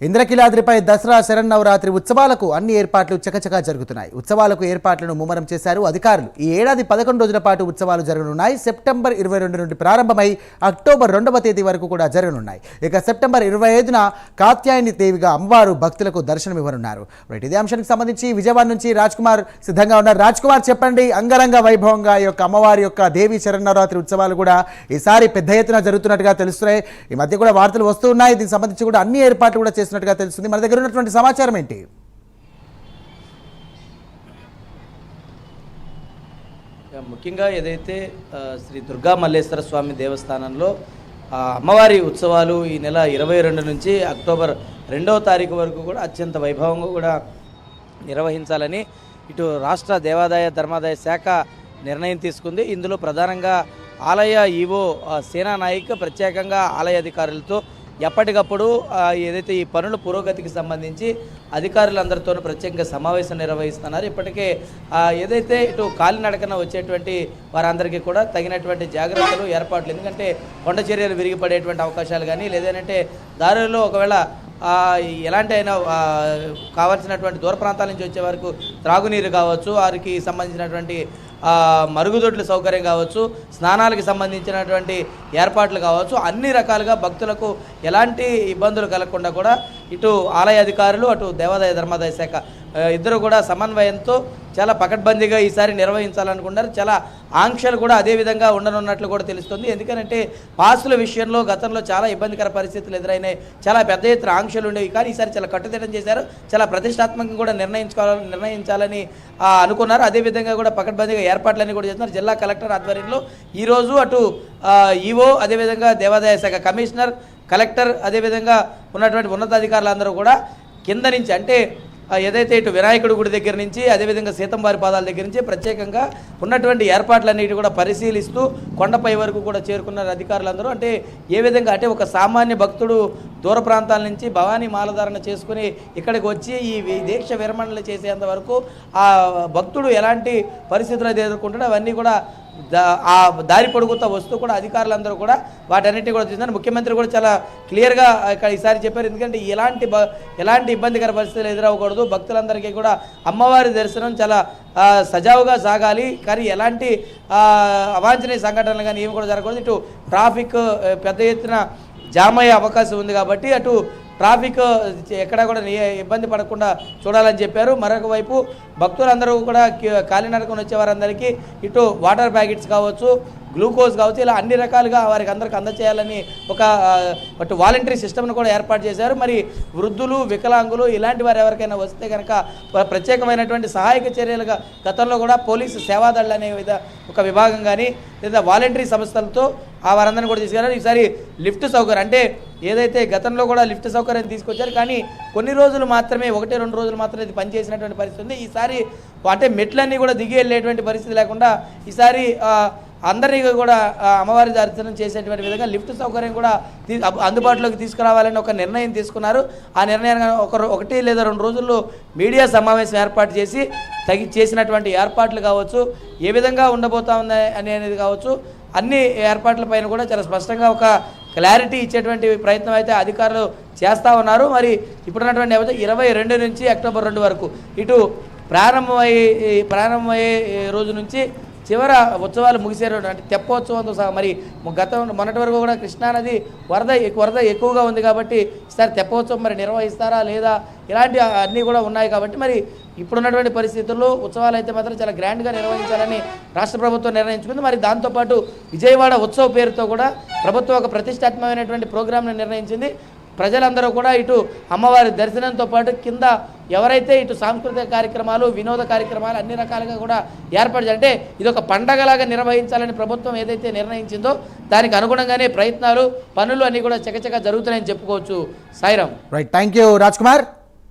ఇంద్రకీలాద్రిపై దసరా శరన్నవరాత్రి ఉత్సవాలకు అన్ని ఏర్పాట్లు చకచకా జరుగుతున్నాయి. ఉత్సవాలకు ఏర్పాట్లను ముమ్మరం చేశారు అధికారులు. ఈ ఏడాది 11 రోజుల పాటు ఉత్సవాలు జరగనున్నాయి. సెప్టెంబర్ 22 నుండి ప్రారంభమై అక్టోబర్ 2వ తేదీ వరకు కూడా జరగనున్నాయి. ఇక సెప్టెంబర్ 25న కాత్యాయని దేవిగా అమ్మవారు భక్తులకు దర్శనమివ్వనున్నారు. ఇదే అంశానికి సంబంధించి విజయవాడ నుంచి రాజ్ కుమార్ సిద్ధంగా ఉన్నారు. రాజ్ కుమార్, చెప్పండి, అంగరంగ వైభవంగా ఈ యొక్క అమ్మవారి యొక్క దేవి శరన్నవరాత్రి ఉత్సవాలు కూడా ఈసారి పెద్ద ఎత్తున జరుగుతున్నట్టుగా తెలుస్తున్నాయి. ఈ మధ్య కూడా వార్తలు వస్తున్నాయి. దీనికి సంబంధించి కూడా అన్ని ఏర్పాట్లు కూడా చేస్తున్నట్టుగా తెలుస్తుంది. మన దగ్గర ఉన్నటువంటి సమాచారం ఏంటి? ముఖ్యంగా ఏదైతే శ్రీ దుర్గా మల్లేశ్వర స్వామి దేవస్థానంలో అమ్మవారి ఉత్సవాలు ఈ నెల 22 నుంచి అక్టోబర్ 2వ తారీఖు వరకు కూడా అత్యంత వైభవంగా కూడా నిర్వహించాలని ఇటు రాష్ట్ర దేవాదాయ ధర్మాదాయ శాఖ నిర్ణయం తీసుకుంది. ఇందులో ప్రధానంగా ఆలయ ఈవో సేనా నాయక్ ప్రత్యేకంగా ఆలయ అధికారులతో ఎప్పటికప్పుడు ఏదైతే ఈ పనుల పురోగతికి సంబంధించి అధికారులందరితోనూ ప్రత్యేకంగా సమావేశం నిర్వహిస్తున్నారు. ఇప్పటికే ఏదైతే ఇటు కాలినడకన వచ్చేటువంటి వారందరికీ కూడా తగినటువంటి జాగ్రత్తలు ఏర్పాట్లు, ఎందుకంటే కొండ చర్యలు విరిగిపడేటువంటి అవకాశాలు కానీ, లేదంటే దారిలో ఒకవేళ ఎలాంటి అయినా కావాల్సినటువంటి దూర ప్రాంతాల నుంచి వచ్చే వరకు త్రాగునీరు కావచ్చు, వారికి సంబంధించినటువంటి మరుగుదొడ్ల సౌకర్యం కావచ్చు, స్నానాలకు సంబంధించినటువంటి ఏర్పాట్లు కావచ్చు, అన్ని రకాలుగా భక్తులకు ఎలాంటి ఇబ్బందులు కలగకుండా కూడా ఇటు ఆలయ అధికారులు అటు దేవాదాయ ధర్మాదాయ శాఖ ఇద్దరు కూడా సమన్వయంతో చాలా పకడ్బందీగా ఈసారి నిర్వహించాలనుకున్నారు. చాలా ఆంక్షలు కూడా అదేవిధంగా ఉండనున్నట్లు కూడా తెలుస్తుంది. ఎందుకంటే పాసుల విషయంలో గతంలో చాలా ఇబ్బందికర పరిస్థితులు ఎదురైనాయి, చాలా పెద్ద ఎత్తున ఆంక్షలు ఉండేవి. కానీ ఈసారి చాలా కట్టుదిట్టం చేశారు, చాలా ప్రతిష్టాత్మకంగా కూడా నిర్ణయించాలని అనుకున్నారు. అదేవిధంగా కూడా పకడ్బందీగా ఏర్పాట్లన్నీ కూడా చేస్తున్నారు. జిల్లా కలెక్టర్ ఆధ్వర్యంలో ఈరోజు అటు ఈవో, అదేవిధంగా దేవాదాయ శాఖ కమిషనర్, కలెక్టర్, అదేవిధంగా ఉన్నటువంటి ఉన్నతాధికారులందరూ కూడా కింద నుంచి, అంటే ఏదైతే ఇటు వినాయకుడి గుడి దగ్గర నుంచి, అదేవిధంగా సీతంవారి పాదాల దగ్గర నుంచి ప్రత్యేకంగా ఉన్నటువంటి ఏర్పాట్లన్నిటి కూడా పరిశీలిస్తూ కొండపై వరకు కూడా చేరుకున్నారు అధికారులందరూ. అంటే ఏ విధంగా అంటే ఒక సామాన్య భక్తుడు దూర ప్రాంతాల నుంచి భవానీ మాలధారణ చేసుకుని ఇక్కడికి వచ్చి ఈ దీక్ష విరమణలు చేసేంత వరకు ఆ భక్తుడు ఎలాంటి పరిస్థితులు ఎదుర్కొంటాడో అవన్నీ కూడా ఆ దారి పొడుగుతా వస్తూ కూడా అధికారులందరూ కూడా వాటన్నిటిని కూడా చూస్తున్నారు. ముఖ్యమంత్రి కూడా చాలా క్లియర్గా ఇక్కడ ఈసారి చెప్పారు, ఎందుకంటే ఎలాంటి ఇబ్బందికర పరిస్థితులు ఎదురవ్వకూడదు, భక్తులందరికీ కూడా అమ్మవారి దర్శనం చాలా సజావుగా సాగాలి, కానీ ఎలాంటి అవాంఛనీయ సంఘటనలు కానీ ఏమి కూడా జరగకూడదు. ఇటు ట్రాఫిక్ పెద్ద ఎత్తున జామ్ అయ్యే అవకాశం ఉంది కాబట్టి అటు ట్రాఫిక్ ఎక్కడా కూడా ఇబ్బంది పడకుండా చూడాలని చెప్పారు. మరొక వైపు భక్తులందరూ కూడా కాలినడకన వచ్చే వారందరికీ ఇటు వాటర్ ప్యాకెట్స్ కావచ్చు, గ్లూకోజ్ కావచ్చు, ఇలా అన్ని రకాలుగా వారికి అందరికి అందచేయాలని ఒక వాలంటరీ సిస్టమ్ను కూడా ఏర్పాటు చేశారు. మరి వృద్ధులు, వికలాంగులు ఇలాంటి వారు ఎవరికైనా వస్తే కనుక ప్రత్యేకమైనటువంటి సహాయక చర్యలుగా గతంలో కూడా పోలీసు సేవాదళ్ళు అనే ఒక విభాగం కానీ లేదా వాలంటరీ సంస్థలతో వారందరినీ కూడా తీసుకెళ్లారు. ఈసారి లిఫ్ట్ సౌకర్యం, అంటే ఏదైతే గతంలో కూడా లిఫ్ట్ సౌకర్యం తీసుకొచ్చారు, కానీ కొన్ని రోజులు మాత్రమే, 1-2 రోజులు మాత్రమే ఇది పనిచేసినటువంటి పరిస్థితి ఉంది. ఈసారి అంటే మెట్లన్నీ కూడా దిగి వెళ్ళేటువంటి పరిస్థితి లేకుండా ఈసారి అందరినీ కూడా అమ్మవారి దర్శనం చేసేటువంటి విధంగా లిఫ్ట్ సౌకర్యం కూడా అందుబాటులోకి తీసుకురావాలని ఒక నిర్ణయం తీసుకున్నారు. ఆ నిర్ణయాన్ని 1 లేదా 2 రోజుల్లో మీడియా సమావేశం ఏర్పాటు చేసి చేసినటువంటి ఏర్పాట్లు కావచ్చు, ఏ విధంగా ఉండబోతా ఉంది అనేది కావచ్చు, అన్ని ఏర్పాట్లపైన కూడా చాలా స్పష్టంగా ఒక క్లారిటీ ఇచ్చేటువంటి ప్రయత్నం అయితే అధికారులు చేస్తూ ఉన్నారు. మరి ఇప్పుడున్నటువంటి 22 నుంచి అక్టోబర్ 2 వరకు ఇటు ప్రారంభమయ్యే రోజు నుంచి చివర ఉత్సవాలు ముగిసే రోజు, అంటే తెప్పోత్సవంతో సహా. మరి మొన్నటి వరకు కూడా కృష్ణానది వరద ఎక్కువగా ఉంది కాబట్టి ఈసారి తెప్పోత్సవం మరి నిర్వహిస్తారా లేదా, ఇలాంటి అన్నీ కూడా ఉన్నాయి కాబట్టి మరి ఇప్పుడున్నటువంటి పరిస్థితుల్లో ఉత్సవాలు అయితే మాత్రం చాలా గ్రాండ్గా నిర్వహించాలని రాష్ట్ర ప్రభుత్వం నిర్ణయించుకుంది. మరి దాంతోపాటు విజయవాడ ఉత్సవ పేరుతో కూడా ప్రభుత్వం ఒక ప్రతిష్టాత్మకమైనటువంటి ప్రోగ్రాంను నిర్ణయించింది. ప్రజలందరూ కూడా ఇటు అమ్మవారి దర్శనంతో పాటు కింద ఎవరైతే ఇటు సాంస్కృతిక కార్యక్రమాలు, వినోద కార్యక్రమాలు అన్ని రకాలుగా కూడా ఏర్పాటు చేయాలి, అంటే ఇది ఒక పండగలాగా నిర్వహించాలని ప్రభుత్వం ఏదైతే నిర్ణయించిందో దానికి అనుగుణంగానే ప్రయత్నాలు, పనులు అన్నీ కూడా చకచక జరుగుతున్నాయని చెప్పుకోవచ్చు. Sairam. Right, thank you Raj Kumar.